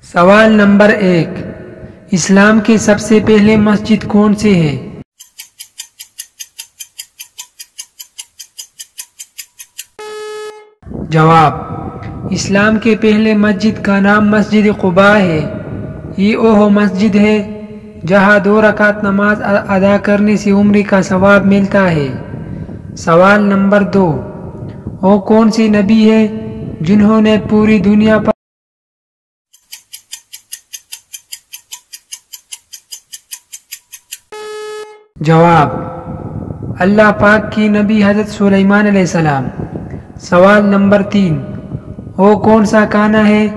سوال نمبر 1، اسلام کے سب سے پہلے مسجد کون سے ہے؟ جواب، اسلام کے پہلے مسجد کا نام مسجد قباء ہے۔ یہ وہ مسجد ہے جہاں 2 رکعت نماز ادا کرنے سے عمر کا ثواب ملتا ہے۔ سوال نمبر 2، وہ کون سی نبی ہے جنہوں نے پوری دنیا پر جواب، اللہ پاک کی نبی حضرت سلیمان علیہ السلام۔ سوال نمبر 3، وہ کون سا کھانا ہے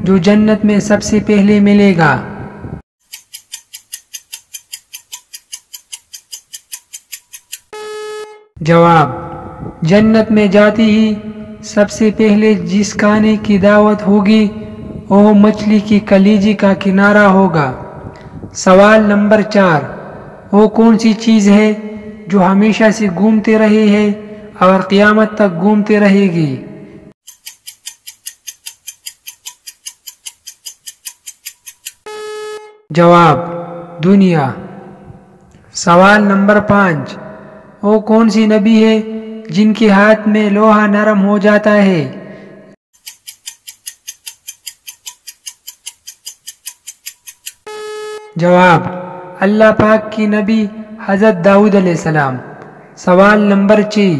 جو جنت میں سب سے پہلے ملے گا؟ جواب، جنت میں جاتی ہی سب سے پہلے جس کھانے کی دعوت ہوگی وہ مچھلی کی کلیجی کا کنارہ ہوگا۔ سوال نمبر 4، وہ کون سی چیز ہے جو ہمیشہ سے گھومتے رہے ہے اور قیامت تک گھومتے رہے گی؟ جواب، دنیا۔ سوال نمبر 5، وہ کون سی نبی ہے جن کے ہاتھ میں لوہا نرم ہو جاتا ہے؟ جواب، اللہ پاک کی نبی حضرت داؤد علیہ السلام۔ سوال نمبر 6،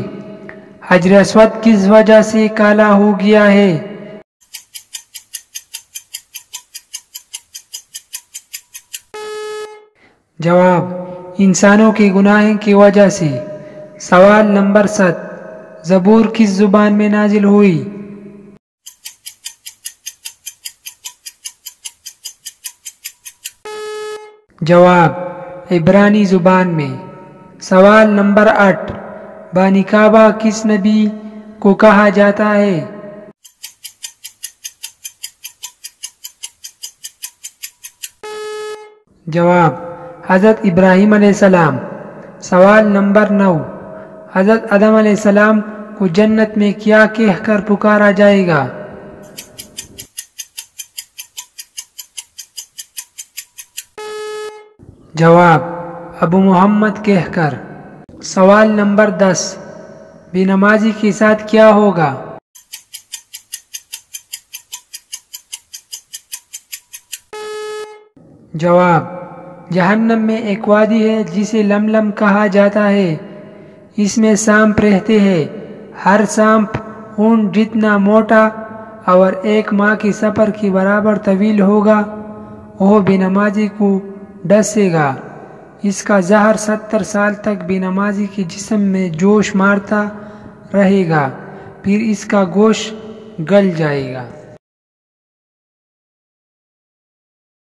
حجر اسود کس وجہ سے کالا ہو گیا ہے؟ جواب، انسانوں کے گناہ کی وجہ سے۔ سوال نمبر 7، زبور کس زبان میں نازل ہوئی؟ جواب، عبرانی زبان میں۔ سوال نمبر 8، بانی کعبہ کس نبی کو کہا جاتا ہے؟ جواب، حضرت ابراہیم علیہ السلام۔ سوال نمبر 9، حضرت آدم علیہ السلام کو جنت میں کیا کہہ کر پکارا جائے گا؟ جواب، ابو محمد کہہ کر۔ سوال نمبر 10، بے نمازی کے ساتھ کیا ہوگا؟ جواب، جہنم میں ایک وادی ہے جسے لملم کہا جاتا ہے، اس میں سانپ رہتے ہیں، ہر سانپ اونٹ جتنا موٹا اور 1 ماہ کے سفر کے برابر طویل ہوگا۔ وہ بے نمازی کو ڈسے گا، اس کا زہر 70 سال تک بے نمازی کے جسم میں جوش مارتا رہے گا، پھر اس کا گوشت گل جائے گا۔